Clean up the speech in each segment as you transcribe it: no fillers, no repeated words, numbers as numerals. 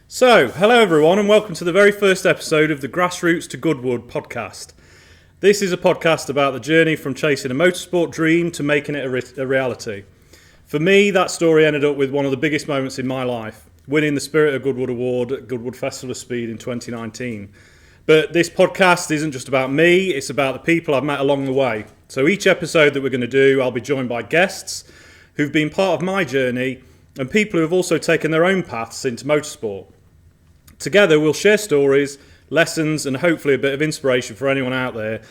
So, hello everyone and welcome to the very first episode of the Grassroots to Goodwood podcast. This is a podcast about the journey from chasing a motorsport dream to making it a reality. For me, that story ended up with one of the biggest moments in my life, winning the Spirit of Goodwood Award at Goodwood Festival of Speed in 2019. But this podcast isn't just about me, it's about the people I've met along the way. So each episode that we're going to do, I'll be joined by guests who've been part of my journey and people who have also taken their own paths into motorsport. Together we'll share stories, lessons and hopefully a bit of inspiration for anyone out there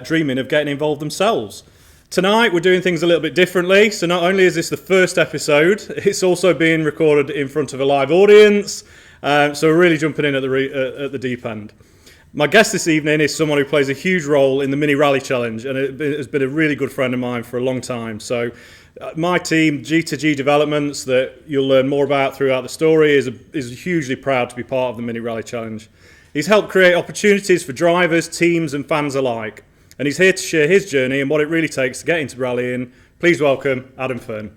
dreaming of getting involved themselves. Tonight we're doing things a little bit differently, so not only is this the first episode, it's also being recorded in front of a live audience, so we're really jumping in at the deep end. My guest this evening is someone who plays a huge role in the Mini Rally Challenge and it has been a really good friend of mine for a long time. So my team, G2G Developments, that you'll learn more about throughout the story, is hugely proud to be part of the Mini Rally Challenge. He's helped create opportunities for drivers, teams and fans alike. And he's here to share his journey and what it really takes to get into rallying. Please welcome Adam Fern.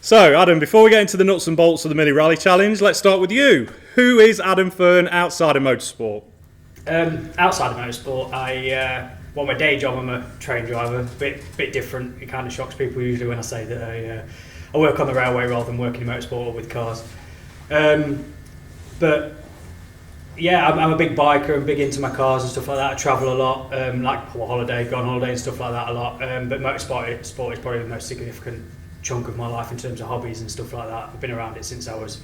So, Adam, before we get into the nuts and bolts of the Mini Rally Challenge, let's start with you. Who is Adam Fern outside of motorsport? Outside of motorsport, my day job, I'm a train driver. Bit different. It kind of shocks people usually when I say that I work on the railway rather than working in motorsport or with cars. But yeah, I'm a big biker. I'm big into my cars and stuff like that. I travel a lot, go on holiday and stuff like that a lot. But motorsport is probably the most significant chunk of my life in terms of hobbies and stuff like that. I've been around it since I was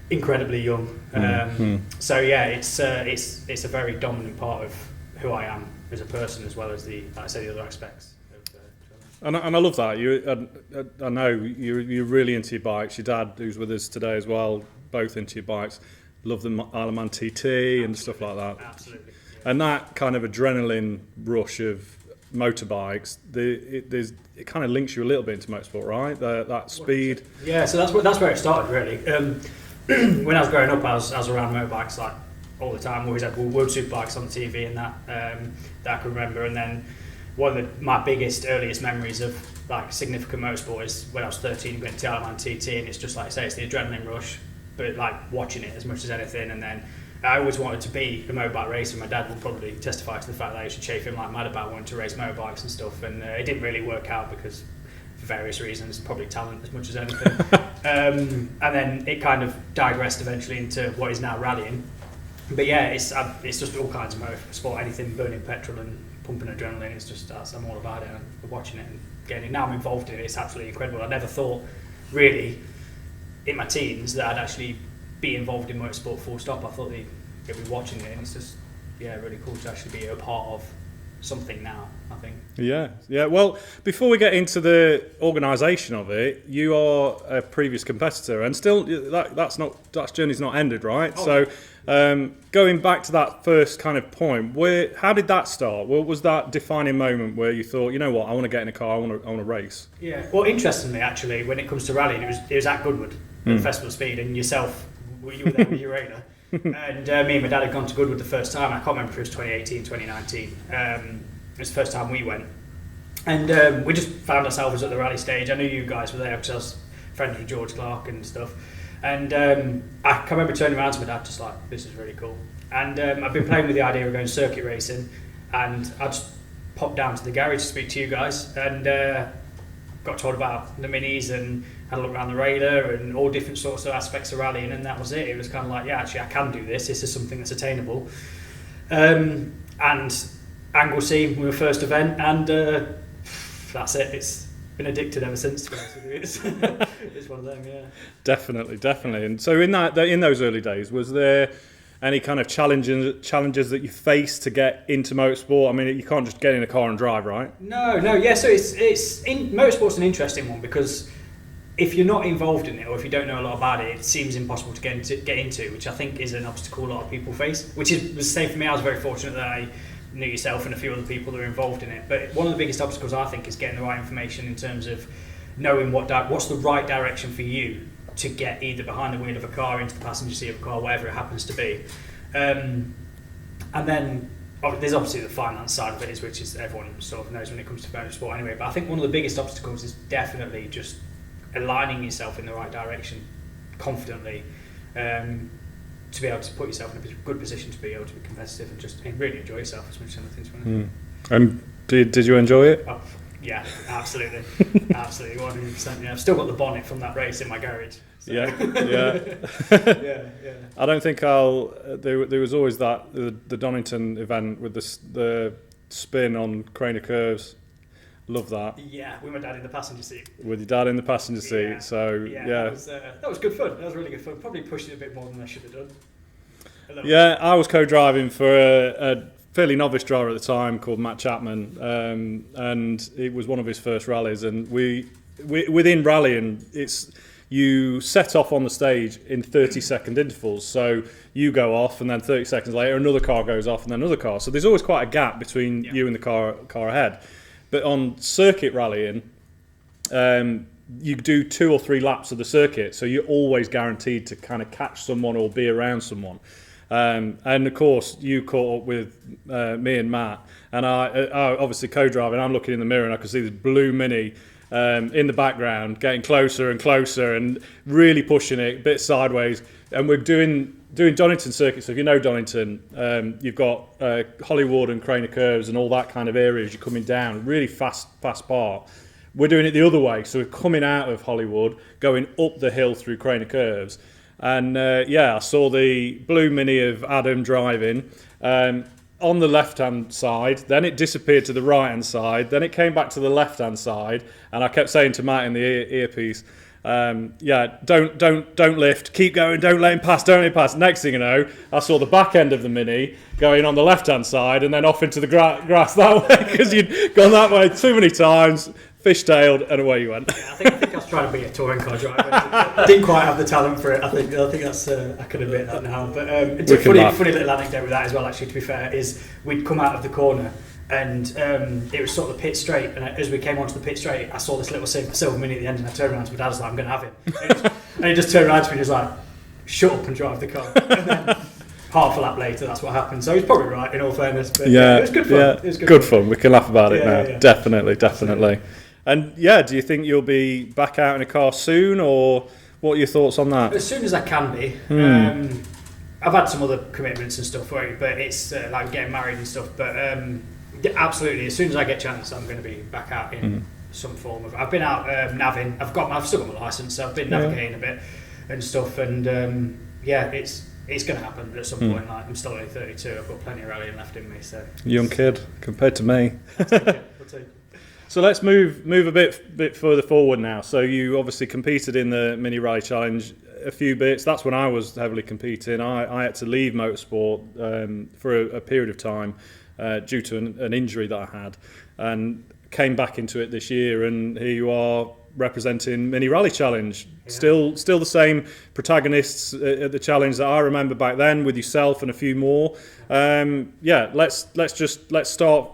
incredibly young. So yeah, it's a very dominant part of who I am as a person, as well as the other aspects. And I love that. I know you're really into your bikes. Your dad, who's with us today as well, both into your bikes. Love the Isle of Man TT and stuff like that. Absolutely. Yeah. And that kind of adrenaline rush of motorbikes, it kind of links you a little bit into motorsport, right? That speed. Yeah, so that's where it started really. When I was growing up, I was around motorbikes like all the time. We always had World Superbikes on the TV and that I can remember. And then one of my earliest memories of like significant motorsport is when I was 13 and went to Isle of Man TT, and it's just like I say, it's the adrenaline rush, but like watching it as much as anything. And then I always wanted to be a motorbike racer. My dad would probably testify to the fact that I used to chafe him like mad about wanting to race motorbikes and stuff, and it didn't really work out because for various reasons, probably talent as much as anything. And then it kind of digressed eventually into what is now rallying. But yeah, it's just all kinds of motorsport, anything burning petrol and pumping adrenaline. It's just I'm all about it and watching it and getting it. Now I'm involved in it. It's absolutely incredible. I never thought really in my teens that I'd actually be involved in motorsport full stop. I thought they'd be watching it, and it's just really cool to actually be a part of something now, I think. Yeah. Well, before we get into the organisation of it, you are a previous competitor, and still that journey's not ended, right? Oh. So, going back to that first kind of point, how did that start? What was that defining moment where you thought, you know what, I want to get in a car, I want to race? Yeah. Well, interestingly, actually, when it comes to rallying, it was at Goodwood, at the Festival of Speed, and yourself, you were there with your radar. And me and my dad had gone to Goodwood the first time. I can't remember if it was 2018, 2019. It was the first time we went. And we just found ourselves at the rally stage. I knew you guys were there because I was friends with George Clark and stuff. And I can remember turning around to my dad just like, this is really cool. And I've been playing with the idea of going circuit racing. And I just popped down to the garage to speak to you guys. And got told about the minis and had a look around the radar and all different sorts of aspects of rallying, and that was it. It was kind of like, yeah, actually I can do this. This is something that's attainable. And Anglesey, we were first event, and that's it. It's been addicted ever since, to be honest with you. It's one of them, yeah. Definitely. And so in those early days, was there any kind of challenges that you faced to get into motorsport? I mean, you can't just get in a car and drive, right? No. Yeah. So motorsport's an interesting one because if you're not involved in it or if you don't know a lot about it, it seems impossible to get into, which I think is an obstacle a lot of people face. Which was the same for me. I was very fortunate that I knew yourself and a few other people that are involved in it. But one of the biggest obstacles I think is getting the right information in terms of knowing what's the right direction for you to get either behind the wheel of a car, into the passenger seat of a car, whatever it happens to be. And then there's obviously the finance side of it, which is everyone sort of knows when it comes to motorsport anyway. But I think one of the biggest obstacles is definitely just aligning yourself in the right direction confidently, to be able to put yourself in a good position to be able to be competitive and just really enjoy yourself as much as anything. And did you enjoy it? Oh, yeah, absolutely. Absolutely, 100%. Yeah, I've still got the bonnet from that race in my garage. So. Yeah. Yeah. I don't think I'll. There was always that the Donington event with the spin on Craner curves. Love that. Yeah, with my dad in the passenger seat. With your dad in the passenger seat. Yeah. So yeah. That was good fun. That was really good fun. Probably pushed it a bit more than I should have done. Yeah, I was co-driving for a fairly novice driver at the time called Matt Chapman, and it was one of his first rallies. And we within rallying, you set off on the stage in 30-second intervals. So you go off, and then 30 seconds later, another car goes off, and then another car. So there's always quite a gap between you and the car ahead. But on circuit rallying, you do 2 or 3 laps of the circuit, so you're always guaranteed to kind of catch someone or be around someone. And of course, you caught up with me and Matt, and I obviously co-driving. I'm looking in the mirror, and I can see this blue Mini in the background, getting closer and closer, and really pushing it a bit sideways. And we're doing Donington circuit. So if you know Donington, you've got Hollywood and Craner curves and all that kind of areas. You're coming down really fast part. We're doing it the other way. So we're coming out of Hollywood, going up the hill through Craner curves. And I saw the blue Mini of Adam driving on the left-hand side. Then it disappeared to the right-hand side. Then it came back to the left-hand side. And I kept saying to Matt in the earpiece, don't lift, keep going, don't let him pass. Next thing you know, I saw the back end of the Mini going on the left-hand side and then off into the grass that way because you'd gone that way too many times, fishtailed, and away you went. Yeah, I think I was trying to be a touring car driver. I didn't quite have the talent for it. I think that's I can admit that now. But it's a funny little anecdote with that as well. Actually, to be fair, is we'd come out of the corner. And it was sort of the pit straight, and as we came onto the pit straight, I saw this little silver Mini at the end, and I turned around to my dad and was like, I'm going to have it. And he just turned around to me and was like, shut up and drive the car. And then half a lap later, that's what happened. So he's probably right, in all fairness. But it was good fun. Yeah, it was good fun. We can laugh about it now. Yeah. Definitely. And do you think you'll be back out in a car soon, or what are your thoughts on that? As soon as I can be. I've had some other commitments and stuff, but it's like getting married and stuff. But yeah, absolutely. As soon as I get a chance, I'm going to be back out in some form of. I've been out navving. I've still got my license, so I've been navigating a bit and stuff. And it's going to happen at some point. Like, I'm still only 32. I've got plenty of rallying left in me. So young kid compared to me. I'll take it. So let's move a bit further forward now. So you obviously competed in the Mini Rally Challenge a few bits. That's when I was heavily competing. I had to leave motorsport for a period of time. Due to an injury that I had, and came back into it this year, and here you are representing Mini Rally Challenge. Yeah. Still the same protagonists at the challenge that I remember back then, with yourself and a few more. Let's start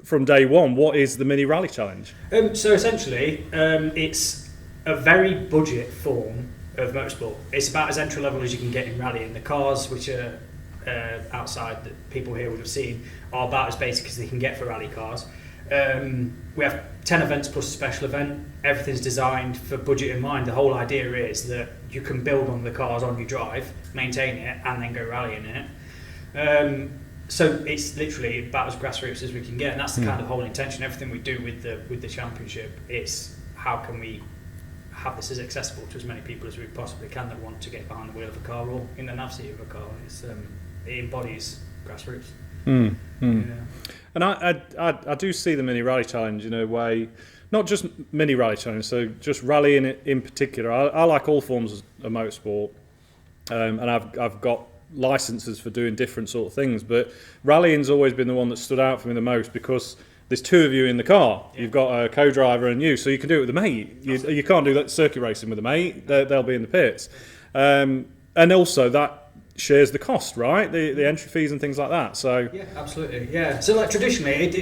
from day one. What is the Mini Rally Challenge? So essentially, it's a very budget form of motorsport. It's about as entry level as you can get in rallying. The cars, which are outside that people here would have seen, are about as basic as they can get for rally cars. We have 10 events plus a special event. Everything's designed for budget in mind. The whole idea is that you can build on the cars on your drive, maintain it, and then go rallying in it. So it's literally about as grassroots as we can get, and that's the kind of whole intention. Everything we do with the championship, it's how can we have this as accessible to as many people as we possibly can that want to get behind the wheel of a car or in the nav seat of a car. It embodies grassroots. Yeah. And I do see the Mini Rally Challenge in a way, not just Mini Rally Challenge, so just rallying in particular. I like all forms of motorsport, and I've got licenses for doing different sort of things, but rallying's always been the one that stood out for me the most because there's two of you in the car. Yeah. You've got a co-driver and you, so you can do it with a mate. You can't do that circuit racing with a mate. They'll be in the pits. And also that shares the cost, right? The entry fees and things like that. So yeah, absolutely. Yeah. So like traditionally,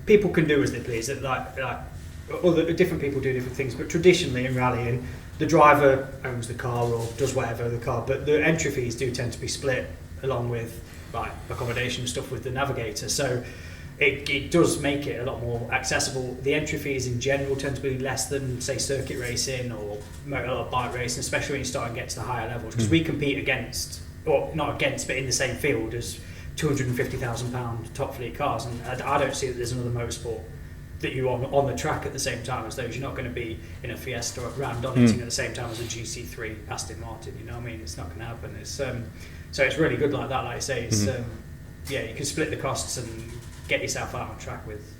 people can do as they please. Other different people do different things, but traditionally in rallying, the driver owns the car or does whatever with the car, but the entry fees do tend to be split along with like accommodation and stuff with the navigator. So it does make it a lot more accessible. The entry fees in general tend to be less than, say, circuit racing or bike racing, especially when you start and get to the higher levels, because we compete against, or not against, but in the same field as £250,000 top fleet cars, and I don't see that there's another motorsport that you're on the track at the same time as those. You're not going to be in a Fiesta or around Donington at the same time as a GC3 Aston Martin, you know what I mean? It's not going to happen. It's so it's really good like that, like I say. It's yeah, you can split the costs and get yourself out on track with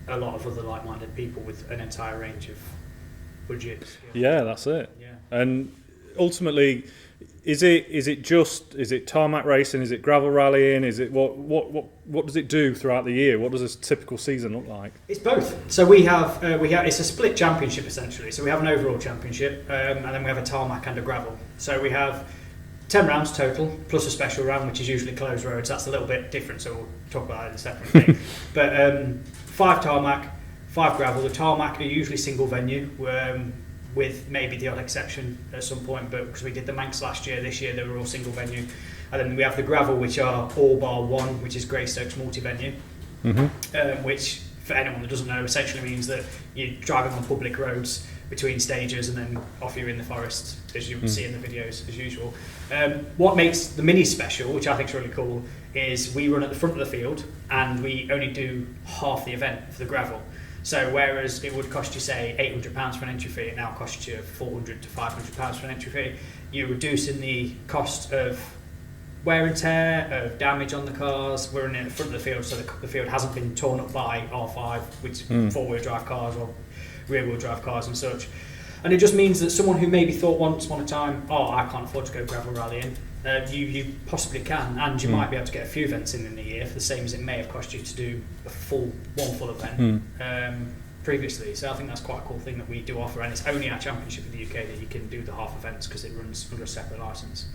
a lot of other like-minded people with an entire range of budgets. Yeah, that's it. Yeah. And ultimately, is it tarmac racing? Is it gravel rallying? Is it what does it do throughout the year? What does a typical season look like? It's both. So we have it's a split championship essentially. So we have an overall championship, and then we have a tarmac and a gravel. So we have 10 rounds total plus a special round, which is usually closed roads. That's a little bit different, so we'll talk about that in a separate thing. But 5 tarmac, 5 gravel. The tarmac are usually single venue. With maybe the odd exception at some point, but because we did the Manx last year, this year they were all single venue. And then we have the gravel, which are all bar one, which is Greystoke's multi-venue, which, for anyone that doesn't know, essentially means that you're driving on public roads between stages and then off you're in the forest, as you see in the videos, as usual. What makes the mini special, which I think is really cool, is we run at the front of the field and we only do half the event for the gravel. So whereas it would cost you, say, £800 for an entry fee, it now costs you £400 to £500 for an entry fee, you're reducing the cost of wear and tear, of damage on the cars. We're in the front of the field, so the field hasn't been torn up by R5, which four-wheel drive cars or rear-wheel drive cars and such. And it just means that someone who maybe thought once upon a time, I can't afford to go gravel rallying, you possibly can, and you might be able to get a few events in a year for the same as it may have cost you to do one full event previously. So I think that's quite a cool thing that we do offer, and it's only our championship in the UK that you can do the half events because it runs under a separate licence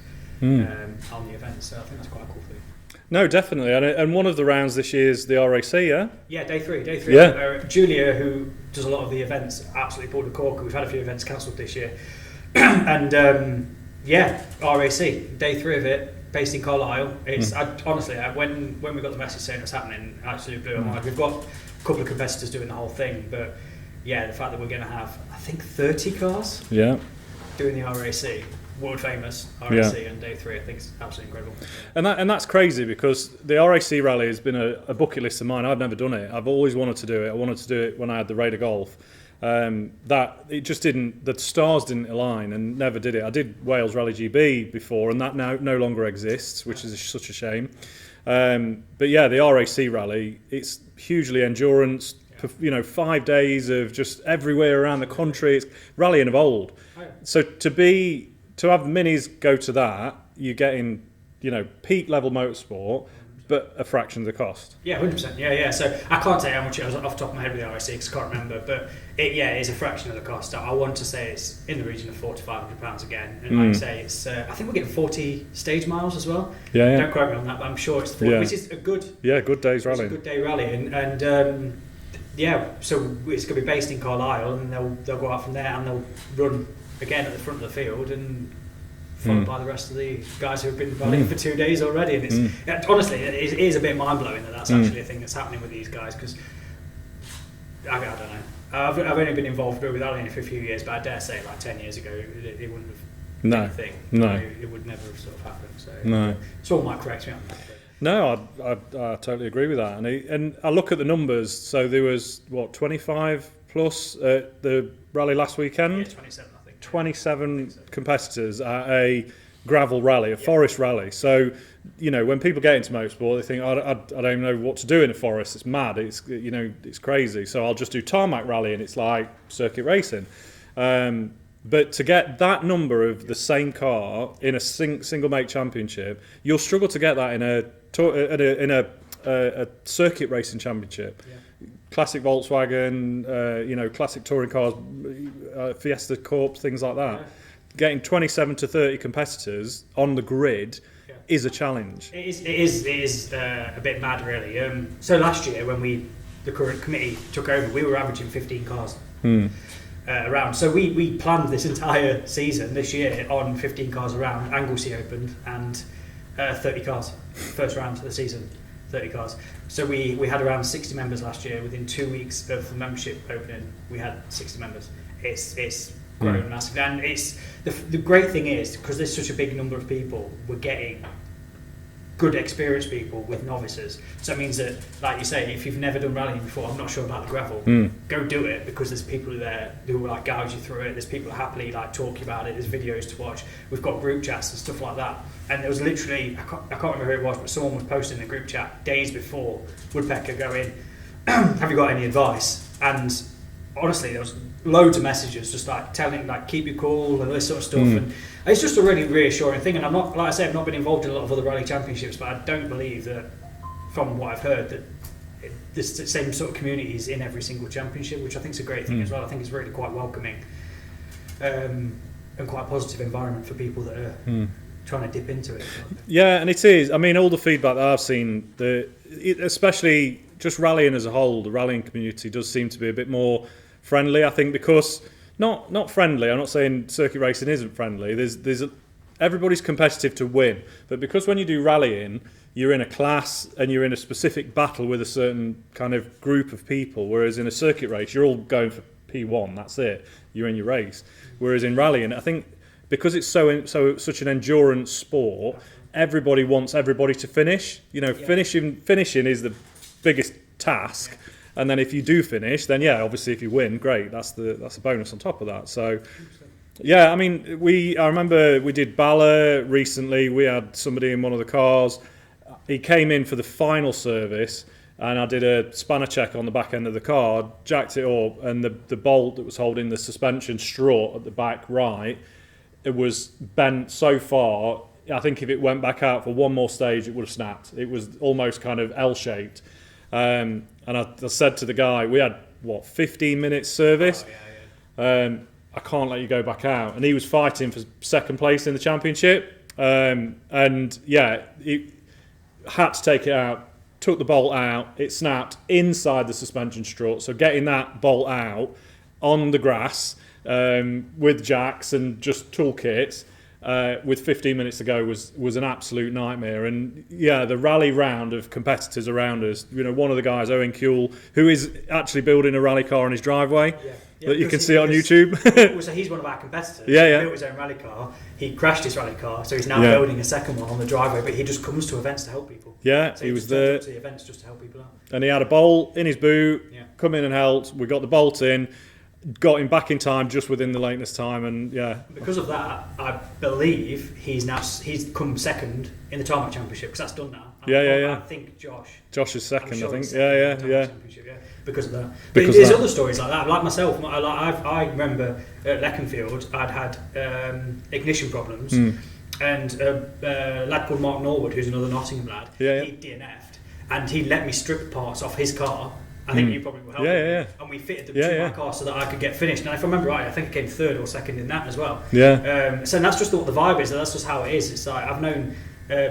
on the events. So I think that's quite a cool thing. No, definitely. And one of the rounds this year is the RAC, yeah? Yeah, day three. Yeah. Julia, who does a lot of the events, absolutely pulled a corker. We've had a few events cancelled this year. And RAC, day 3 of it, based in Carlisle. It's honestly, when we got the message saying it's happening, I absolutely blew my mind. We've got a couple of competitors doing the whole thing, but yeah, the fact that we're going to have, I think, 30 cars doing the RAC, world famous RAC on day 3, I think it's absolutely incredible. And that's crazy because the RAC rally has been a bucket list of mine. I've never done it. I've always wanted to do it. I wanted to do it when I had the Raider Golf. That it just didn't, the stars didn't align and never did it. I did Wales Rally GB before, and that now no longer exists, which is such a shame. But yeah, the RAC rally, it's hugely endurance, 5 days of just everywhere around the country. It's rallying of old. So to have the minis go to that, you're getting, peak level motorsport, but a fraction of the cost. Yeah, 100%. Yeah. So I can't say how much it was off the top of my head with the RAC because I can't remember, but it is a fraction of the cost. I want to say it's in the region of £400 to £500 again. And like I say, it's I think we're getting 40 stage miles as well. Yeah. Don't quote me on that, but I'm sure it's 40, which is a good. Yeah, good day's rally. It's a good day rally, and so it's going to be based in Carlisle, and they'll go out from there and they'll run again at the front of the field and followed by the rest of the guys who have been rallying for 2 days already. And it's honestly, it is a bit mind-blowing that that's actually a thing that's happening with these guys, because I don't know. I've only been involved with rallying for a few years, but I dare say like 10 years ago it wouldn't have been a thing. No. It would never have sort of happened. So someone might correct me on that. But. No, I totally agree with that. And I look at the numbers, so there was, 25 plus at the rally last weekend? Yeah, 27. 27 competitors at a gravel rally, a forest rally. So, when people get into motorsport, they think, I don't even know what to do in a forest. It's mad. It's crazy. So I'll just do tarmac rally, and it's like circuit racing. But to get that number of the same car in a single make championship, you'll struggle to get that in a circuit racing championship. Yeah. Classic Volkswagen, classic touring cars, Fiesta Corps, things like that. Yeah. Getting 27 to 30 competitors on the grid is a challenge. It is a bit mad, really. So last year, when the current committee took over, we were averaging 15 cars around. So we planned this entire season this year on 15 cars around. Anglesey opened and 30 cars first round of the season. 30 cars. So we had around 60 members last year. Within 2 weeks of the membership opening, we had 60 members. It's grown massively, and it's the great thing is because there's such a big number of people, we're getting good experienced people with novices. So it means that, like you say, if you've never done rallying before, I'm not sure about the gravel, go do it, because there's people there who will like guide you through it. There's people who happily like talk about it. There's videos to watch. We've got group chats and stuff like that. And there was literally, I can't remember who it was, but someone was posting in the group chat days before Woodpecker going, have you got any advice? And honestly, there was loads of messages just like telling, like, keep you cool and this sort of stuff. And it's just a really reassuring thing. And I'm not, like I say, I've not been involved in a lot of other rally championships, but I don't believe that, from what I've heard, that there's the same sort of communities in every single championship, which I think is a great thing as well. I think it's really quite welcoming and quite a positive environment for people that are trying to dip into it. Yeah, and it is. I mean, all the feedback that I've seen, especially just rallying as a whole, the rallying community does seem to be a bit more friendly, I think, because not friendly. I'm not saying circuit racing isn't friendly. Everybody's competitive to win, but because when you do rallying, you're in a class and you're in a specific battle with a certain kind of group of people. Whereas in a circuit race, you're all going for P1. That's it. You're in your race. Whereas in rallying, I think because it's such an endurance sport, everybody wants everybody to finish. You know, finishing is the biggest task. And then if you do finish, then yeah, obviously if you win, great. That's a bonus on top of that. So, yeah, I mean, I remember we did Bala recently. We had somebody in one of the cars. He came in for the final service, and I did a spanner check on the back end of the car, jacked it up, and the bolt that was holding the suspension strut at the back right, it was bent so far. I think if it went back out for one more stage, it would have snapped. It was almost kind of L-shaped. And I said to the guy, we had, 15 minutes service? I can't let you go back out. And he was fighting for second place in the championship. And yeah, he had to take it out, took the bolt out, it snapped inside the suspension strut. So getting that bolt out on the grass with jacks and just toolkits, with 15 minutes to go was an absolute nightmare. And yeah, the rally round of competitors around us, you know, one of the guys, Owen Kuehl, who is actually building a rally car in his driveway, that you can see on YouTube. So he's one of our competitors. He built his own rally car. He crashed his rally car, so he's now building a second one on the driveway, but he just comes to events to help people. Yeah, so he was there. To the events just to help people out. And he had a bolt in his boot, come in and helped. We got the bolt in, got him back in time just within the lateness time, and yeah. Because of that, I believe he's come second in the tarmac championship, because that's done now. I think Josh is second. I think. Yeah. Because of that. But there's other stories like that. Like myself, I remember at Leconfield, I'd had ignition problems, and a lad called Mark Norwood, who's another Nottingham lad, he DNF'd, and he let me strip parts off his car. I think you probably will help me. And we fitted them to my car so that I could get finished. And if I remember right, I think I came third or second in that as well. So that's just what the vibe is. That's just how it is. It's like I've known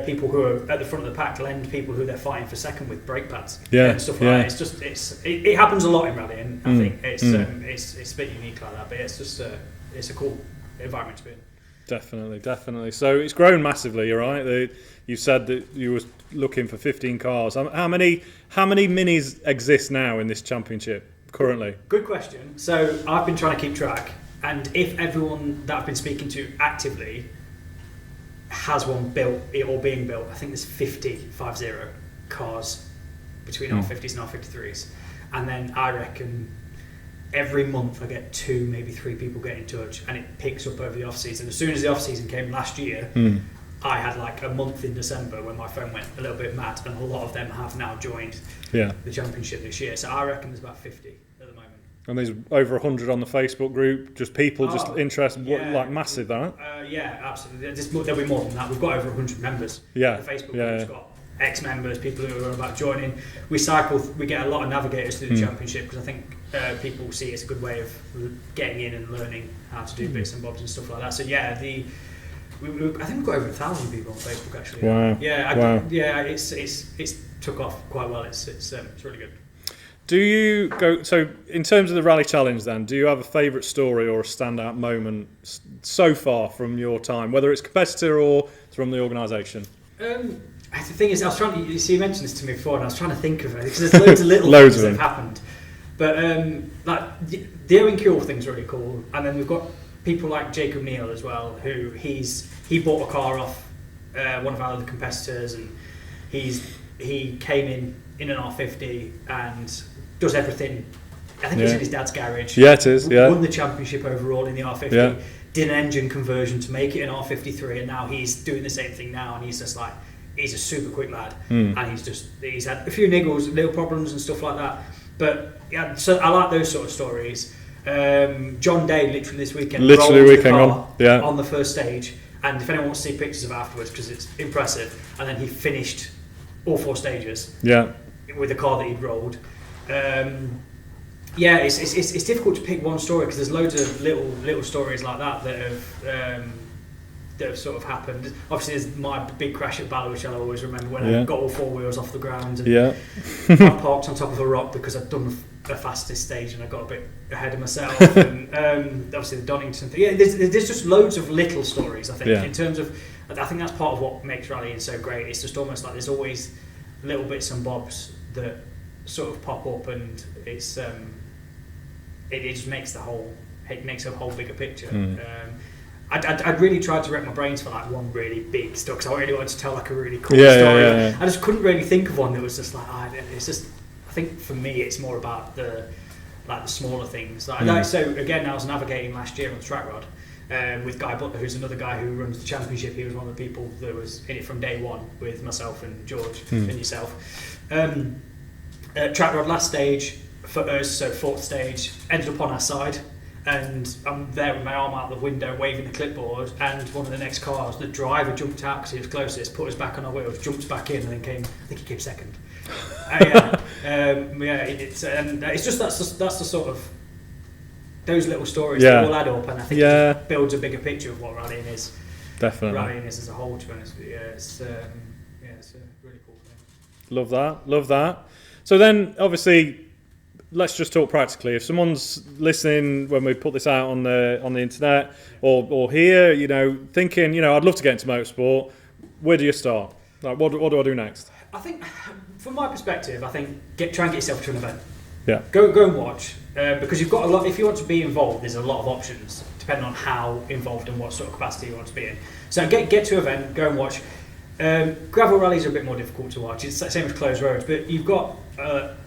people who are at the front of the pack lend people who they're fighting for second with brake pads and stuff like that. It's just it happens a lot in rallying. I think it's a bit unique like that, but it's just it's a cool environment to be in. Definitely. So it's grown massively. You're right. You said that you were looking for 15 cars. How many minis exist now in this championship currently? Good question. So I've been trying to keep track, and if everyone that I've been speaking to actively has one built or being built, I think there's 50 cars between R50s and R53s, and then I reckon every month I get 2, maybe 3 people get in touch, and it picks up over the off season. As soon as the off season came last year, I had like a month in December when my phone went a little bit mad, and a lot of them have now joined the championship this year. So I reckon there's about 50 at the moment. And there's over 100 on the Facebook group, just people just interested, like massive, that? Yeah, absolutely. There'll be more than that. We've got over 100 members. Yeah. The Facebook group's got ex-members, people who are about joining. We get a lot of navigators through the championship, because I think people see it's a good way of getting in and learning how to do bits and bobs and stuff like that. So yeah, I think we've got over 1,000 people on Facebook actually. Wow. It's took off quite well. It's really good. Do you go, so in terms of the Rally Challenge then, do you have a favourite story or a standout moment so far from your time, whether it's competitor or from the organisation? The thing is, I was trying to. You mentioned this to me before, and I was trying to think of it because there's loads of little Loads things of that have happened. But like the Owen Cure thing's really cool, and then we've got people like Jacob Neal as well, who he bought a car off one of our other competitors, and he came in an R50 and does everything. I think it's in his dad's garage. Yeah, it is. Yeah, won the championship overall in the R50. Yeah. Did an engine conversion to make it an R53, and now he's doing the same thing now, and he's just like, he's a super quick lad, and he's had a few niggles, little problems and stuff like that. But yeah, so I like those sort of stories. John Day literally this weekend rolled the car on the first stage, and if anyone wants to see pictures of it afterwards, because it's impressive, and then he finished all 4 stages with the car that he'd rolled. It's difficult to pick one story because there's loads of little stories like that have sort of happened. Obviously, there's my big crash at Bala, which I'll always remember when I got all 4 wheels off the ground and I parked on top of a rock because I'd done the fastest stage and I got a bit ahead of myself. And obviously the Donington thing. Yeah, there's just loads of little stories. I think in terms of, I think that's part of what makes rallying so great. It's just almost like there's always little bits and bobs that sort of pop up, and it's it just makes a whole bigger picture. I'd really tried to wreck my brains for like one really big stuff because I really wanted to tell like a really cool story. I just couldn't really think of one that was just like, it's just. I think for me it's more about the smaller things. So again, I was navigating last year on the track rod with Guy Butler, who's another guy who runs the championship. He was one of the people that was in it from day one with myself and George and yourself. Track rod last stage for us, so 4th stage, ended up on our side, and I'm there with my arm out the window waving the clipboard, and one of the next cars, the driver jumped out because he was closest, put us back on our wheels, jumped back in, and then I think he came second. It's just that's the sort of those little stories that all add up, and I think it builds a bigger picture of what rallying is. Definitely. Rallying is as a whole, to be honest. It's a really cool thing. Love that. So then, obviously, let's just talk practically. If someone's listening when we put this out on the internet or here, thinking, I'd love to get into motorsport, where do you start? Like, what do I do next? I think, from my perspective, try and get yourself to an event. Yeah. Go and watch, because you've got a lot. If you want to be involved, there's a lot of options depending on how involved and what sort of capacity you want to be in. So get to an event, go and watch. Gravel rallies are a bit more difficult to watch. It's the same as closed roads, but you've got.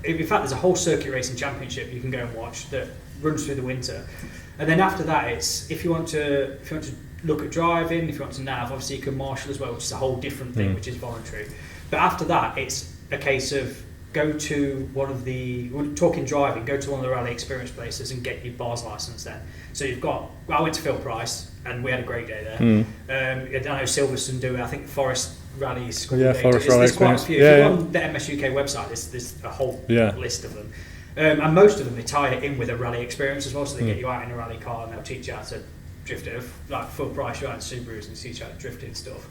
In fact, there's a whole circuit racing championship you can go and watch that runs through the winter, and then after that, it's if you want to look at driving, if you want to nav, obviously you can marshal as well, which is a whole different thing, which is voluntary. But after that, it's a case of go to one of the go to one of the rally experience places and get your bars license then. So I went to Phil Price and we had a great day there. I know Silverstone do it. I think Forest Rallies. Forest Rally. There's quite a few. If you go on the MS UK website, there's a whole list of them. And most of them, they tie it in with a rally experience as well, so they get you out in a rally car and they'll teach you how to drift it. Like Full Price, you're out in Subarus and teach you how to drift it and stuff.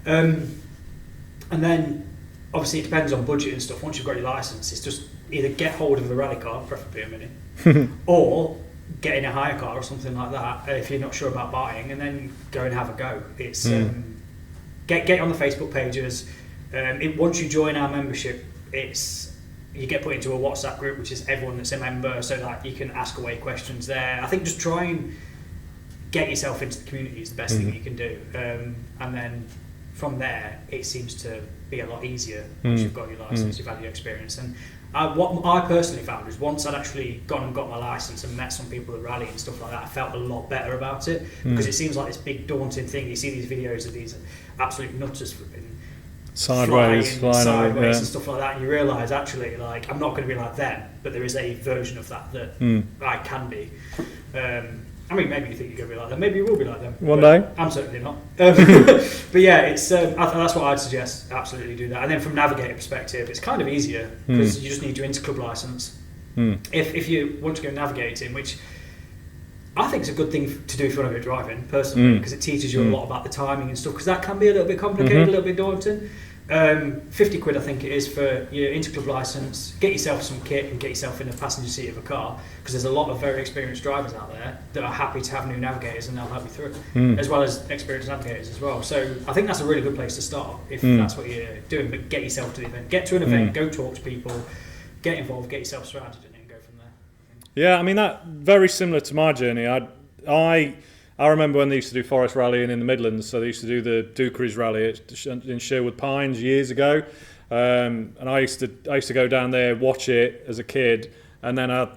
And then, obviously, it depends on budget and stuff. Once you've got your licence, it's just either get hold of the rally car, preferably a Mini, or get in a hire car or something like that if you're not sure about buying, and then go and have a go. It's get on the Facebook pages. Once you join our membership, you get put into a WhatsApp group, which is everyone that's a member, so like you can ask away questions there. I think just try and get yourself into the community is the best thing you can do, and then from there it seems to be a lot easier once you've got your licence, you've had your experience. And what I personally found is once I'd actually gone and got my licence and met some people at rally and stuff like that, I felt a lot better about it, because it seems like this big daunting thing. You see these videos of these absolute nutters flipping sideways and stuff like that, and you realise actually, like, I'm not going to be like them, but there is a version of that I can be. I mean, maybe you think you're going to be like them. Maybe you will be like them. One day. I'm certainly not. But yeah, it's that's what I'd suggest. Absolutely do that. And then from navigator perspective, it's kind of easier because you just need your interclub licence. If you want to go navigating, which I think is a good thing to do if you want to go driving, personally, because it teaches you a lot about the timing and stuff, because that can be a little bit complicated, a little bit daunting. 50 quid I think it is for your interclub licence, get yourself some kit and get yourself in the passenger seat of a car, because there's a lot of very experienced drivers out there that are happy to have new navigators and they'll help you through, as well as experienced navigators as well. So I think that's a really good place to start if that's what you're doing, but get yourself to the event, get to an event, go talk to people, get involved, get yourself surrounded in it and go from there. Yeah, I mean, that very similar to my journey. I remember when they used to do Forest Rallying in the Midlands, so they used to do the Dukeries Rally in Sherwood Pines years ago, and I used to go down there, watch it as a kid, and then I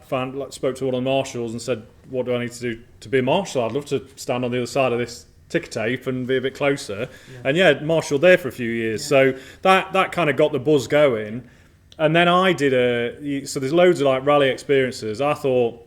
spoke to one of the marshals and said, what do I need to do to be a marshal? I'd love to stand on the other side of this ticker tape and be a bit closer. And marshaled there for a few years, so that kind of got the buzz going. And then I did so there's loads of like rally experiences. I thought,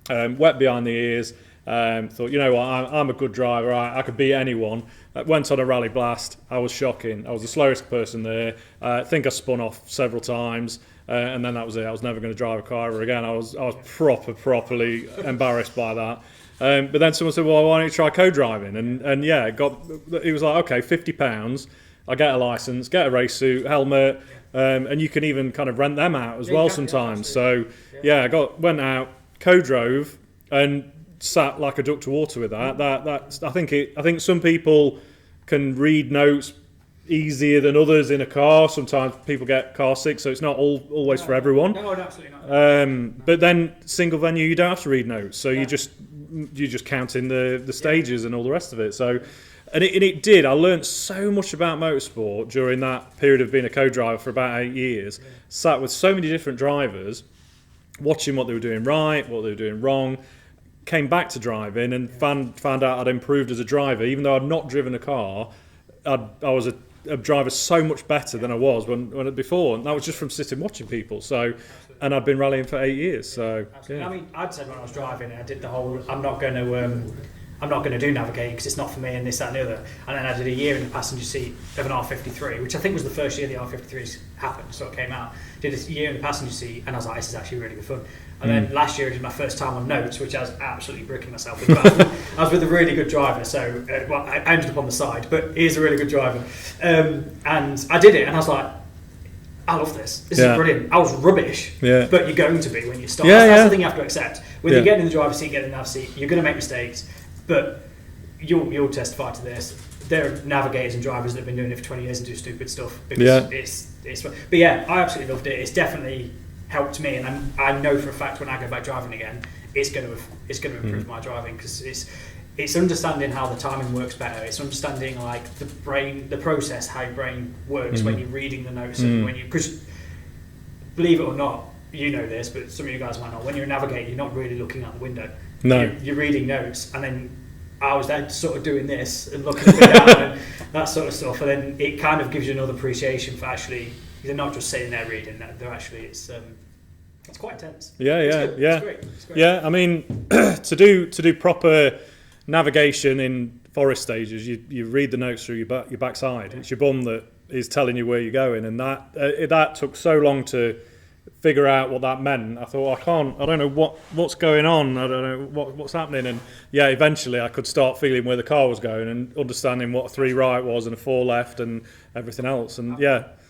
wet behind the ears, thought, you know what, I'm a good driver, I could beat anyone. Went on a rally blast, I was shocking. I was the slowest person there. I think I spun off several times, and then that was it. I was never going to drive a car ever again. I was properly embarrassed by that. But then someone said, well, why don't you try co-driving? And yeah, it was like, okay, £50, I get a licence, get a race suit, helmet, and you can even kind of rent them out as well sometimes. So yeah, went out, co-drove, and sat like a duck to water with that. I think some people can read notes easier than others in a car. Sometimes people get car sick, so it's not always for everyone. No, absolutely not. But then single venue, you don't have to read notes, so you just count in the stages and all the rest of it. So, and it did. I learned so much about motorsport during that period of being a co-driver for about 8 years. Sat with so many different drivers, watching what they were doing right, what they were doing wrong. Came back to driving and found out I'd improved as a driver. Even though I'd not driven a car, I was a driver so much better than I was when before, and that was just from sitting watching people. So, and I've been rallying for 8 years. So, I mean, I'd said when I was driving, I did the whole I'm not going to do navigating because it's not for me and this, that and the other. And then I did a year in the passenger seat of an R53, which I think was the first year the R53s happened, so it came out. Did a year in the passenger seat, and I was like, this is actually really good fun. And then last year I did my first time on notes, which I was absolutely bricking myself with. I was with a really good driver, so I ended up on the side, but he's a really good driver. And I did it, and I was like, I love this. This is brilliant. I was rubbish, but you're going to be when you start. That's the thing you have to accept. When you get in the driver's seat, get in the nav seat, you're going to make mistakes, but you'll testify to this. There are navigators and drivers that have been doing it for 20 years and do stupid stuff. Because it's. But yeah, I absolutely loved it. It's definitely helped me, and I know for a fact when I go back driving again, it's going to improve my driving, because it's understanding how the timing works better. It's understanding like the process, how your brain works when you're reading the notes, and because believe it or not, you know this, but some of you guys might not. When you're a navigator, you're not really looking out the window. No, you're reading notes, and then I was there sort of doing this and looking a bit down and that sort of stuff, and then it kind of gives you another appreciation for actually. They're not just sitting there reading; they're actually it's quite intense. It's great. Yeah. I mean, to do proper navigation in forest stages, you read the notes through your backside. It's your bum that is telling you where you're going, and that took so long to figure out what that meant. I thought I don't know what's going on. I don't know what's happening, and eventually I could start feeling where the car was going and understanding what a 3 right was and a 4 left and everything else. And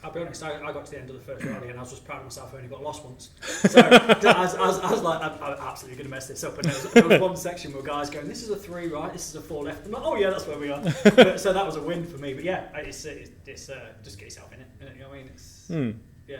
I'll be honest, I got to the end of the first rally and I was just proud of myself. I only got lost once, so I was like, I'm absolutely going to mess this up. And there was one section where guys going, "This is a 3 right, this is a 4 left." I'm like, "Oh yeah, that's where we are." So that was a win for me. But yeah, it's just get yourself in it. You know what I mean? Yeah.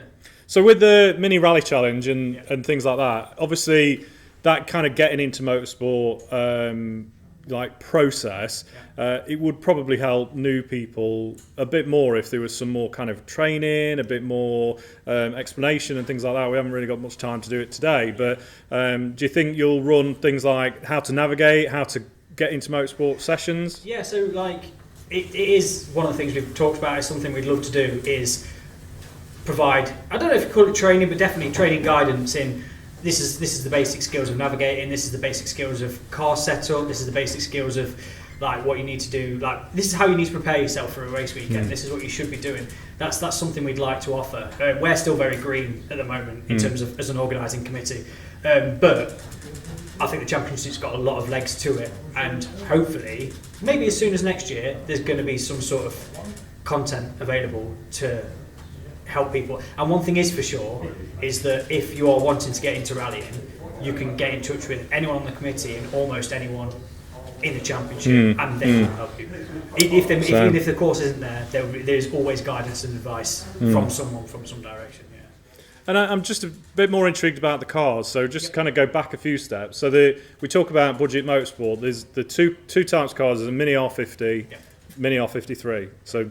So with the mini rally challenge and things like that, obviously that kind of getting into motorsport like process, it would probably help new people a bit more if there was some more kind of training, a bit more explanation and things like that. We haven't really got much time to do it today, but do you think you'll run things like how to navigate, how to get into motorsport sessions? Yeah, so like it is one of the things we've talked about. Is something we'd love to do is provide, I don't know if you call it training, but definitely training guidance in this is the basic skills of navigating, this is the basic skills of car setup, this is the basic skills of like what you need to do, like this is how you need to prepare yourself for a race weekend, this is what you should be doing. That's something we'd like to offer. We're still very green at the moment in terms of as an organising committee, but I think the championship's got a lot of legs to it, and hopefully maybe as soon as next year there's going to be some sort of content available to help people. And one thing is for sure is that if you are wanting to get into rallying, you can get in touch with anyone on the committee and almost anyone in the championship, and they will help you. Even if the course isn't there's always guidance and advice from someone from some direction. Yeah. And I'm just a bit more intrigued about the cars. So just kind of go back a few steps. So we talk about budget motorsport. There's the two types of cars. There's a Mini R50, Mini R53. So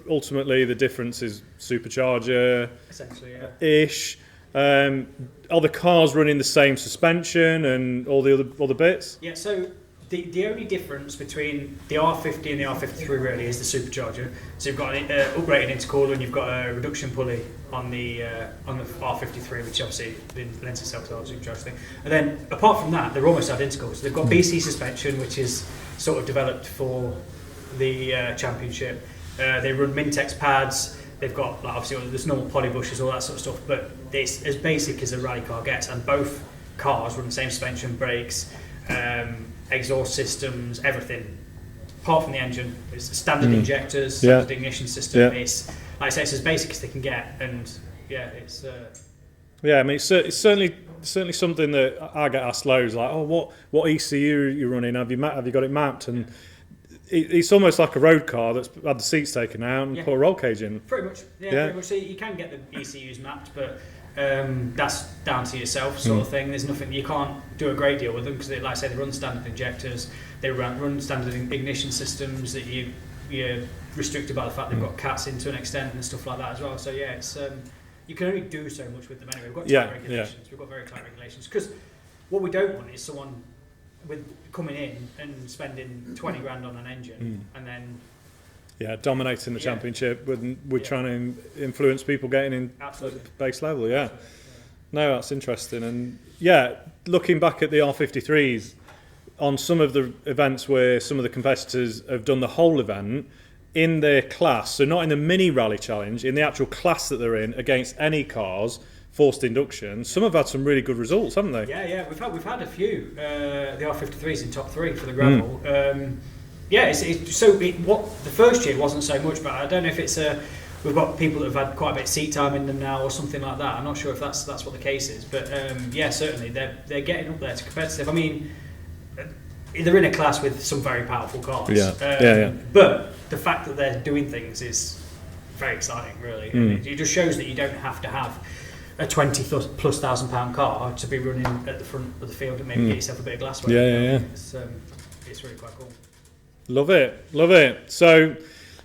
ultimately the difference is supercharger, essentially, ish. Are the cars running the same suspension and all the other bits? Yeah. So the only difference between the R50 and the R53 really is the supercharger. So you've got an uprated intercooler and you've got a reduction pulley on the R53, which obviously lends itself to the supercharger thing. And then apart from that, they're almost identical. So they've got BC suspension, which is sort of developed for the championship. They run Mintex pads. They've got obviously there's normal poly bushes, all that sort of stuff. But it's as basic as a rally car gets, and both cars run the same suspension, brakes, exhaust systems, everything. Apart from the engine, it's standard injectors, standard ignition system. It's like I say, it's as basic as they can get, and it's. I mean, it's certainly something that I get asked loads, like, oh, what ECU are you running? Have you got it mapped? And it's almost like a road car that's had the seats taken out and put a roll cage in. Pretty much, pretty much. So you can get the ECUs mapped, but that's down to yourself, sort of thing. There's nothing, you can't do a great deal with them because, like I say, they run standard injectors, they run standard ignition systems that you're restricted by the fact they've got cats in to an extent and stuff like that as well. So it's you can only do so much with them anyway. We've got tight regulations. We've got very tight regulations because what we don't want is someone with coming in and spending 20 grand on an engine and then dominating the championship with trying to influence people getting in at base level. No, that's interesting. And looking back at the R53s on some of the events where some of the competitors have done the whole event in their class, so not in the mini rally challenge, in the actual class that they're in against any cars, forced induction, some have had some really good results, haven't they? We've had a few the R53s in top 3 for the gravel. The first year wasn't so much, but I don't know if it's we've got people that have had quite a bit of seat time in them now or something like that. I'm not sure if that's what the case is, but certainly they're getting up there to competitive. I mean, they're in a class with some very powerful cars. But the fact that they're doing things is very exciting, really. And it just shows that you don't have to have a 20 plus £1,000 car to be running at the front of the field and maybe get yourself a bit of glassware. It's really quite cool. Love it. So,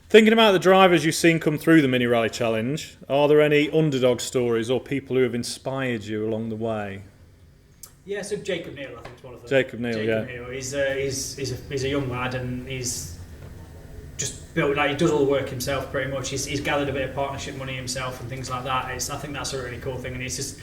thinking about the drivers you've seen come through the Mini Rally Challenge, are there any underdog stories or people who have inspired you along the way? Yeah, so Jacob Neal, I think, is one of them. Jacob Neal, Neal, he's a young lad, and he's just built, he does all the work himself pretty much. He's gathered a bit of partnership money himself and things like that. I think that's a really cool thing, and he's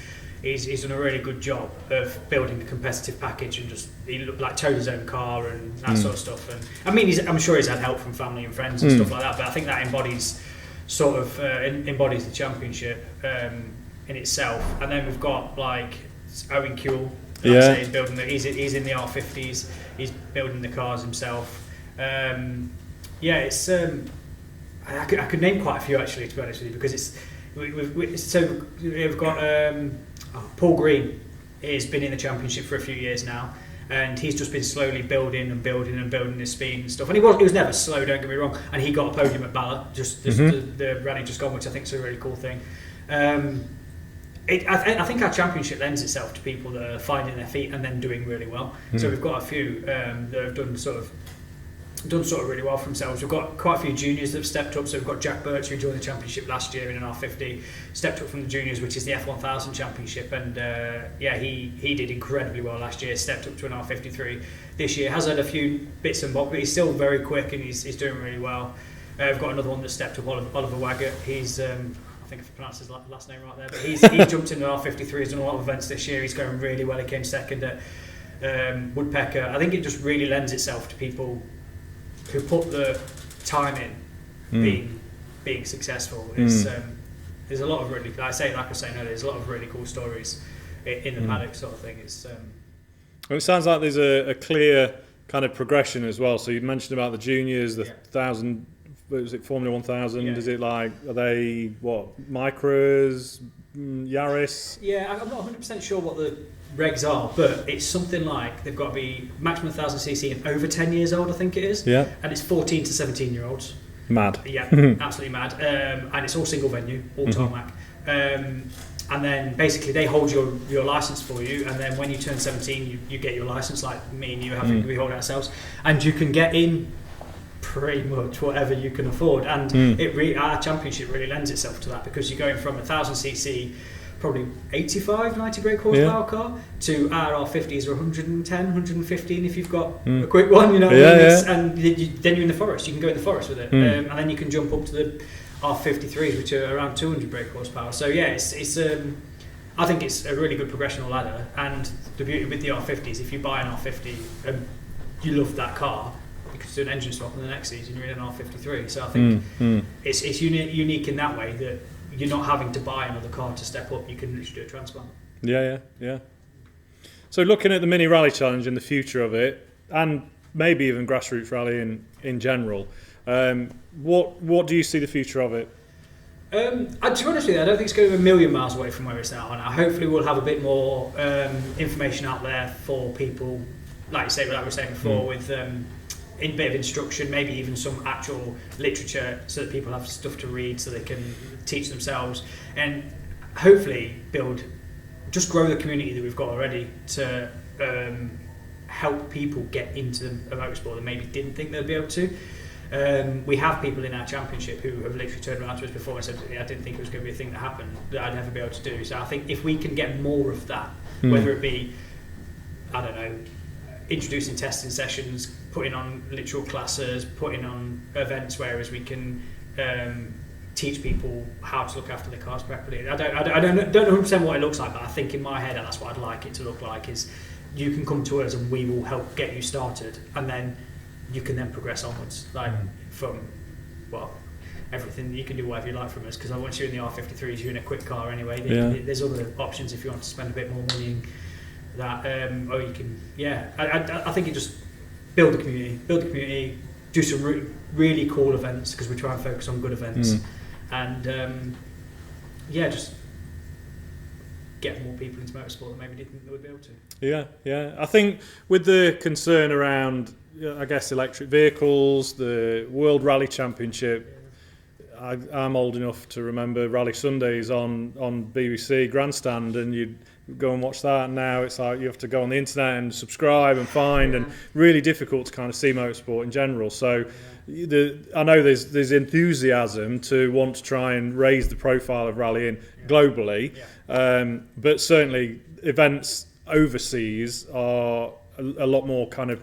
done a really good job of building a competitive package, and he looked like towed his own car and that sort of stuff. And I mean, I'm sure he's had help from family and friends and stuff like that, but I think that embodies the championship in itself. And then we've got Owen Kuehl. He's building he's in the R50s. He's building the cars himself. It's I could name quite a few actually, to be honest with you, because we've got Paul Green. He's been in the championship for a few years now, and he's just been slowly building his speed and stuff. And he was never slow, don't get me wrong. And he got a podium at Bala, the rally just gone, which I think is a really cool thing. I think our championship lends itself to people that are finding their feet and then doing really well. So we've got a few that have done sort of really well for themselves. We've got quite a few juniors that have stepped up. So we've got Jack Birch, who joined the championship last year in an R50, stepped up from the juniors, which is the F1000 championship, and he did incredibly well last year. Stepped up to an R53 this year. Has had a few bits and bobs, but he's still very quick and he's doing really well. We've got another one that stepped up, Oliver Waggett. He's I think I pronounced his last name right there, but he jumped into R53. He's done a lot of events this year. He's going really well. He came second at Woodpecker. I think it just really lends itself to people who put the time in being successful. There's a lot of really, there's a lot of really cool stories in the paddock sort of thing. Well, it sounds like there's a clear kind of progression as well. So you mentioned about the juniors, the 1,000 was it Formula 1000? Yeah. Is it like, are they what, Micras, Yaris? Yeah, I'm not 100% sure what the regs are, but it's something like they've got to be maximum 1000cc and over 10 years old, I think it is. Yeah. And it's 14 to 17 year olds. Mad. Yeah, absolutely mad. And it's all single venue, all tarmac. And then basically they hold your license for you, and then when you turn 17 you get your license, like me and you have we hold ourselves, and you can get in pretty much whatever you can afford, and our championship really lends itself to that, because you're going from 1000cc probably 85, 90 brake horsepower car to our R50s are 110, 115 if you've got a quick one, you know. And then you're in the forest. You can go in the forest with it, and then you can jump up to the R53s, which are around 200 brake horsepower. So yeah, it's I think it's a really good progressional ladder. And the beauty with the R50s, if you buy an R50 and you love that car, you can do an engine swap in the next season, you're in an R53. So I think it's unique in that way, that you're not having to buy another car to step up. You can literally do a transplant. Yeah. So looking at the Mini Rally Challenge and the future of it, and maybe even Grassroots Rally in general, what do you see the future of it? To be honest with you, I don't think it's going to be a million miles away from where it's now. And hopefully we'll have a bit more information out there for people, like you say, like we were saying before, with a bit of instruction, maybe even some actual literature, so that people have stuff to read, so they can teach themselves, and hopefully just grow the community that we've got already to help people get into a motorsport that maybe didn't think they'd be able to. We have people in our championship who have literally turned around to us before and said, I didn't think it was going to be a thing that happened, that I'd never be able to do. So I think if we can get more of that, whether it be, I don't know, introducing testing sessions, putting on literal classes, putting on events whereas we can teach people how to look after their cars properly. I don't know 100% what it looks like, but I think in my head that's what I'd like it to look like, is you can come to us and we will help get you started, and then you can then progress onwards, like from, well, everything. You can do whatever you like from us, because once you're in the R53s, you're in a quick car anyway. There's other options if you want to spend a bit more money in that, or you can, I think you just build the community, do some really cool events, because we try and focus on good events, and just get more people into motorsport that maybe didn't think they would be able to. Yeah. I think with the concern around, I guess, electric vehicles, the World Rally Championship, I'm old enough to remember Rally Sundays on BBC Grandstand, and you'd go and watch that, and now it's like you have to go on the internet and subscribe and find, and really difficult to kind of see motorsport in general. So I know there's enthusiasm to want to try and raise the profile of rallying globally, but certainly events overseas are a lot more kind of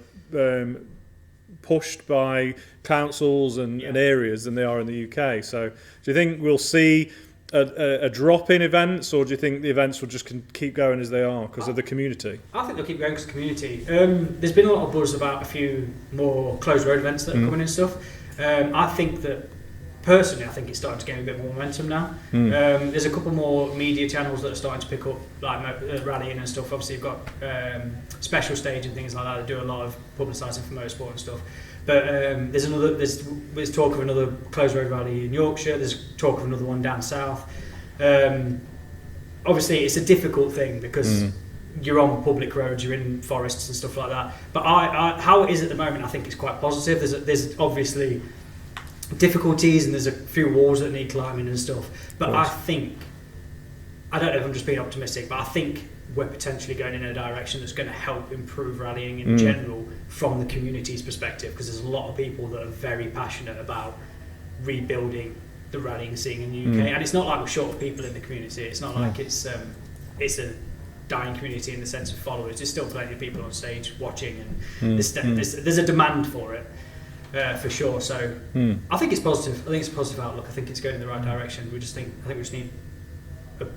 pushed by councils and areas than they are in the UK. So do you think we'll see a drop in events, or do you think the events will just keep going as they are because of the community? I think they'll keep going because of the community. There's been a lot of buzz about a few more closed road events that are coming and stuff. I think that, personally, I think it's starting to gain a bit more momentum now. There's a couple more media channels that are starting to pick up, like rallying and stuff. Obviously, you've got Special Stage and things like that that do a lot of publicising for motorsport and stuff. But there's talk of another closed road rally in Yorkshire. There's talk of another one down south. Obviously, it's a difficult thing because you're on public roads, you're in forests and stuff like that. But how it is at the moment, I think it's quite positive. There's obviously difficulties, and there's a few walls that need climbing and stuff. But I don't know if I'm just being optimistic, but I think we're potentially going in a direction that's going to help improve rallying in general from the community's perspective, because there's a lot of people that are very passionate about rebuilding the rallying scene in the UK. And it's not like we're short of people in the community. It's not like it's a dying community in the sense of followers. There's still plenty of people on stage watching, and there's a demand for it. For sure. So I think it's positive. I think it's a positive outlook. I think it's going in the right direction. I think we just need a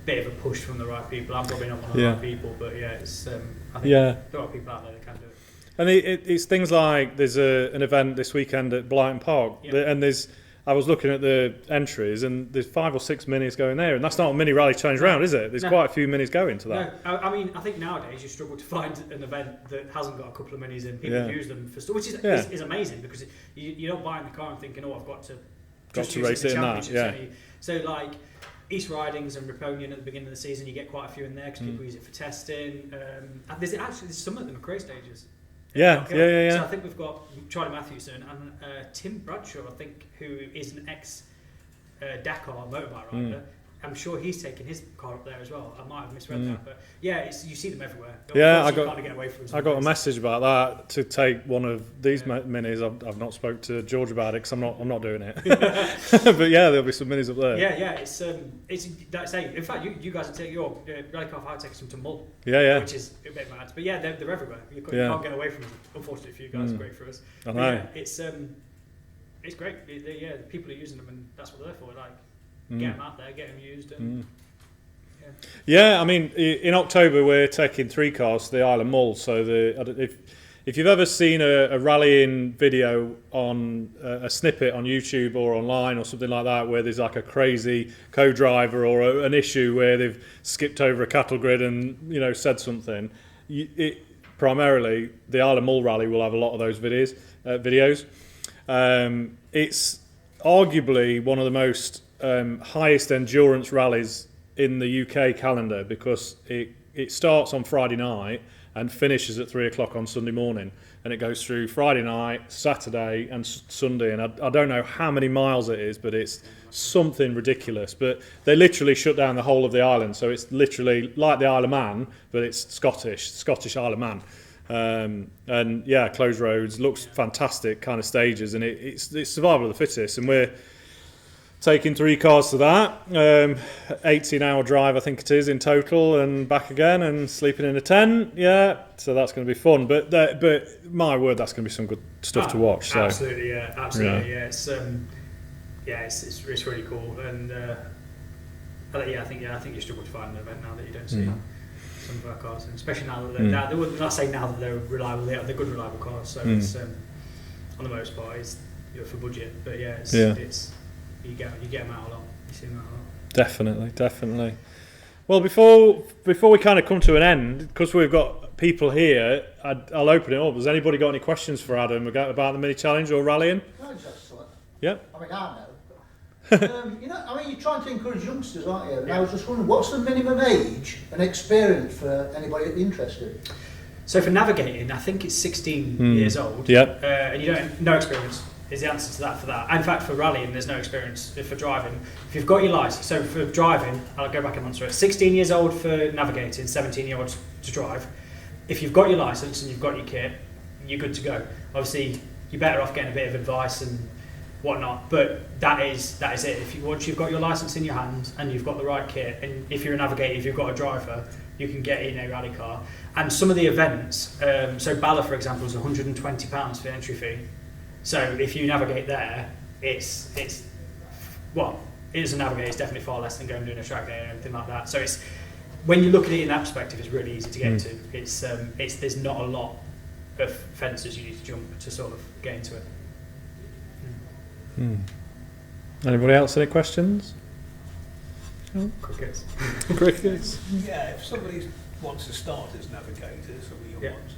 bit of a push from the right people. I'm probably not one of the right people, but it's I think there are people out there that can do it. And it's things like there's an event this weekend at Blighton Park, and there's I was looking at the entries, and there's 5 or 6 minis going there, and that's not a mini rally challenge round, is it? There's quite a few minis going to that. No, I mean, I think nowadays you struggle to find an event that hasn't got a couple of minis in. People use them for stuff, which is amazing, because you don't buy in the car and thinking, I've got to race it in that. Yeah. So like East Ridings and Riponian at the beginning of the season, you get quite a few in there because people use it for testing. There's some of them are crash stages. Yeah. So I think we've got Charlie Matthewson and Tim Bradshaw, I think, who is an ex-Dakar motorbike rider. I'm sure he's taken his car up there as well. I might have misread that, but you see them everywhere. Yeah, Get away from I got a message about that to take one of these minis. I've not spoke to George about it because I'm not doing it. But yeah, there'll be some minis up there. Yeah. It's like I say. In fact, you guys take your rally car hire takes them to Mull. Yeah. Which is a bit mad, but yeah, they're everywhere. You can't get away from them. Unfortunately for you guys, great for us. I know. Yeah, it's great. The people are using them, and that's what they're for. Like. Get them out there, get them used. And, I mean, in October we're taking 3 cars to the Isle of Mull. So if you've ever seen a rallying video on a snippet on YouTube or online or something like that, where there's like a crazy co-driver or an issue where they've skipped over a cattle grid and said something, primarily the Isle of Mull rally will have a lot of those videos. It's arguably one of the most highest endurance rallies in the UK calendar, because it starts on Friday night and finishes at 3 o'clock on Sunday morning, and it goes through Friday night, Saturday and Sunday, and I don't know how many miles it is, but it's something ridiculous. But they literally shut down the whole of the island, so it's literally like the Isle of Man, but it's Scottish Isle of Man. And yeah, closed roads, looks fantastic kind of stages, and it's survival of the fittest, and we're taking 3 cars to that, 18-hour drive I think it is in total, and back again, and sleeping in a tent. Yeah, so that's going to be fun. But my word, that's going to be some good stuff to watch. So. Absolutely. Yeah. It's really cool, and I think you struggle to find an event now that you don't see some of our cars, and especially now that they're not saying now that they're reliable. They're good reliable cars. So it's on the most part, it's for budget. But it's. You get them out a lot. You see them out a lot. Definitely. Well, before we kind of come to an end, because we've got people here, I'll open it up. Has anybody got any questions for Adam about the mini challenge or rallying? No, just like, Yeah. I mean, I know. You're trying to encourage youngsters, aren't you? And I was just wondering, what's the minimum age and experience for anybody interested? So for navigating, I think it's 16 years old. Yep. And you don't no experience. Is the answer to that for that. In fact, for rallying, there's no experience. For driving, if you've got your license, so for driving, I'll go back and answer it. 16 years old for navigating, 17 years old to drive. If you've got your license and you've got your kit, you're good to go. Obviously, you're better off getting a bit of advice and whatnot, but that is it. Once you've got your license in your hand and you've got the right kit, and if you're a navigator, if you've got a driver, you can get in a rally car. And some of the events, so Bala, for example, is £120 for entry fee. So if you navigate there, it's as a navigator, it's definitely far less than going and doing a track day or anything like that. So it's, when you look at it in that perspective, it's really easy to get into. It's there's not a lot of fences you need to jump to sort of get into it. Anybody else any questions? Crickets. Yeah, if somebody wants to start as navigators, some of your ones,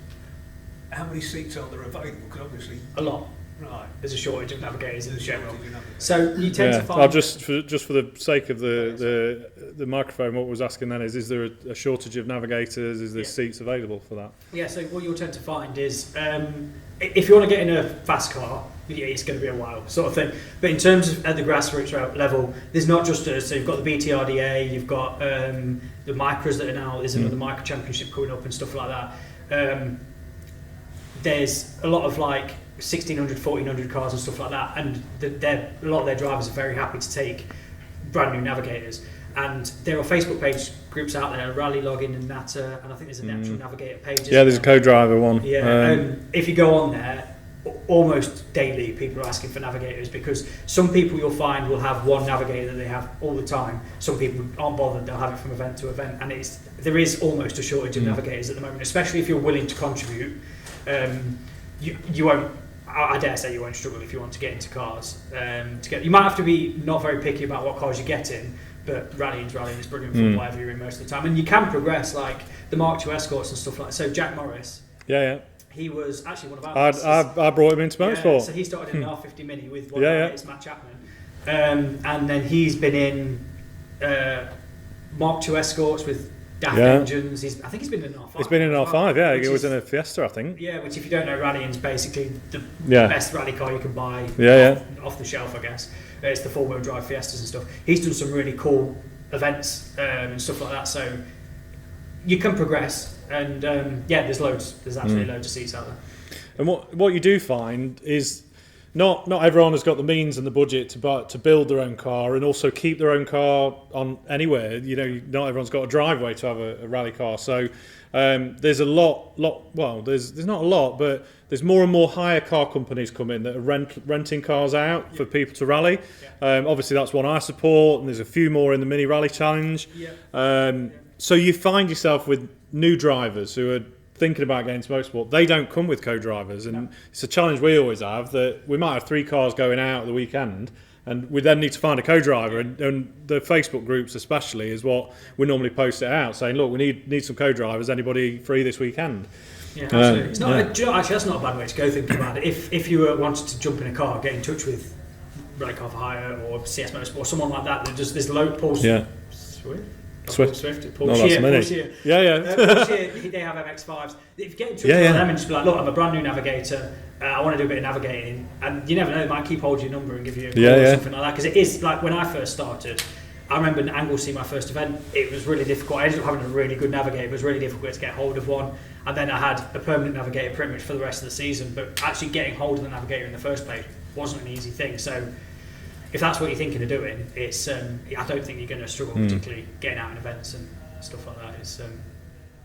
how many seats are there available? Because obviously a lot. Right. There's a shortage of navigators in general. So you tend to find. I'll just for the sake of the microphone, what was asking then is there a shortage of navigators? Is there seats available for that? Yeah. So what you'll tend to find is if you want to get in a fast car, it's going to be a while, sort of thing. But in terms of at the grassroots level, there's not just so you've got the BTRDA, you've got the micros that are now. There's another micro championship coming up and stuff like that. There's a lot of like 1,600, 1,400 cars and stuff like that, and a lot of their drivers are very happy to take brand new navigators. And there are Facebook page groups out there, Rally Login and Natter, and I think there's a Natural Navigator page. Yeah, there's a co-driver one. Yeah, if you go on there, almost daily people are asking for navigators, because some people you'll find will have one navigator that they have all the time. Some people aren't bothered, they'll have it from event to event, and there is almost a shortage of navigators at the moment, especially if you're willing to contribute. You won't I dare say you won't struggle if you want to get into cars. You might have to be not very picky about what cars you get in, but rallying's brilliant for whatever you're in most of the time. And you can progress, like the Mark II Escorts and stuff like that. So Jack Morris, he was actually one of our I brought him into Motorsport. So he started in an R50 Mini with one of our mates, Matt Chapman. And then he's been in Mark II Escorts with DAF engines. I think he's been in an R5. He's been in an R5, he was in a Fiesta, I think. Yeah, which if you don't know, rallying's basically the best rally car you can buy off the shelf, I guess. It's the four-wheel drive Fiestas and stuff. He's done some really cool events and stuff like that, so you can progress. And there's loads. There's absolutely loads of seats out there. And what you do find is not everyone has got the means and the budget to build their own car and also keep their own car on anywhere. You know, not everyone's got a driveway to have a rally car. So there's a lot. Well, there's not a lot, but there's more and more hire car companies come in that are renting cars out for people to rally. Obviously, that's one I support, and there's a few more in the Mini Rally Challenge. So you find yourself with new drivers who are thinking about getting into motorsport. They don't come with co-drivers, and it's a challenge we always have, that we might have 3 cars going out at the weekend, and we then need to find a co-driver, and the Facebook groups especially is what we normally post it out, saying, look, we need some co-drivers, anybody free this weekend? Yeah, absolutely. It's not actually, that's not a bad way to go thinking about it. If you wanted to jump in a car, get in touch with Rally Car for Hire or CS Motorsport or someone like that, there's low pulse. Swift. Porsche. Porsche, they have MX-5s. If you get in touch with them and just be like, look, I'm a brand new navigator, I want to do a bit of navigating, and you never know, they might keep hold of your number and give you a call or something like that. Because it is, like when I first started, I remember in Anglesey, my first event, it was really difficult. I ended up having a really good navigator. It was really difficult to get hold of one. And then I had a permanent navigator pretty much for the rest of the season. But actually getting hold of the navigator in the first place wasn't an easy thing. So if that's what you're thinking of doing, it's I don't think you're going to struggle particularly getting out in events and stuff like that. It's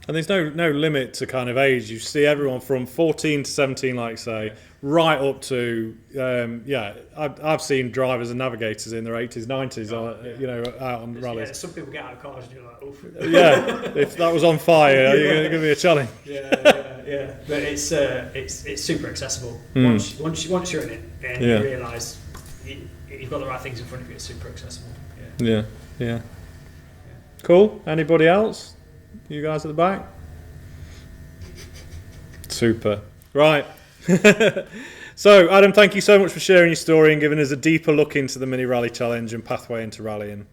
and there's no limit to kind of age. You see everyone from 14 to 17, like say, right up to I've seen drivers and navigators in their 80s, 90s, you know, out on rallies. Yeah, some people get out of cars and you're like, oof. If that was on fire, you're going to give me a challenge. But it's super accessible once you're in it and you realise you've got the right things in front of you. It's super accessible. Yeah. Cool. Anybody else? You guys at the back? Super. Right. So, Adam, thank you so much for sharing your story and giving us a deeper look into the Mini Rally Challenge and pathway into rallying.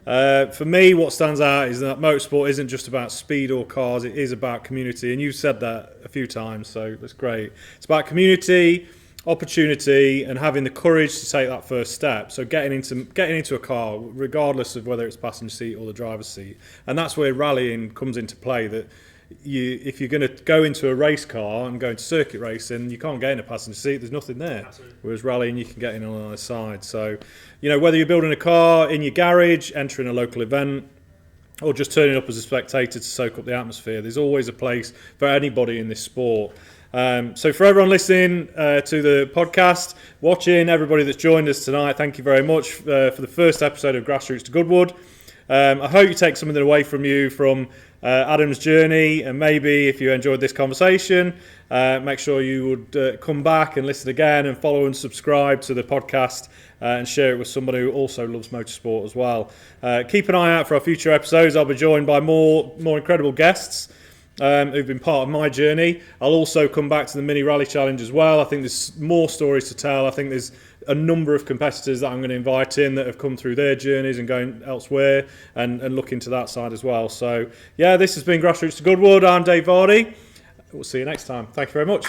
For me, what stands out is that motorsport isn't just about speed or cars, it is about community. And you've said that a few times, so that's great. It's about community, opportunity, and having the courage to take that first step. So getting into a car, regardless of whether it's passenger seat or the driver's seat, and that's where rallying comes into play. That if you're going to go into a race car and go into circuit racing, you can't get in a passenger seat. There's nothing there. Absolutely. Whereas rallying, you can get in on the side. So, you know, whether you're building a car in your garage, entering a local event, or just turning up as a spectator to soak up the atmosphere, there's always a place for anybody in this sport. So for everyone listening to the podcast, watching, everybody that's joined us tonight, thank you very much for the first episode of Grassroots to Goodwood. I hope you take something away from Adam's journey, and maybe if you enjoyed this conversation, make sure you would come back and listen again and follow and subscribe to the podcast and share it with somebody who also loves motorsport as well. Keep an eye out for our future episodes. I'll be joined by more incredible guests who've been part of my journey. I'll also come back to the Mini Rally Challenge as well. I think there's more stories to tell. I think there's a number of competitors that I'm going to invite in that have come through their journeys and going elsewhere and look into that side as well. So, yeah, this has been Grassroots to Goodwood. I'm Dave Vardy. We'll see you next time. Thank you very much.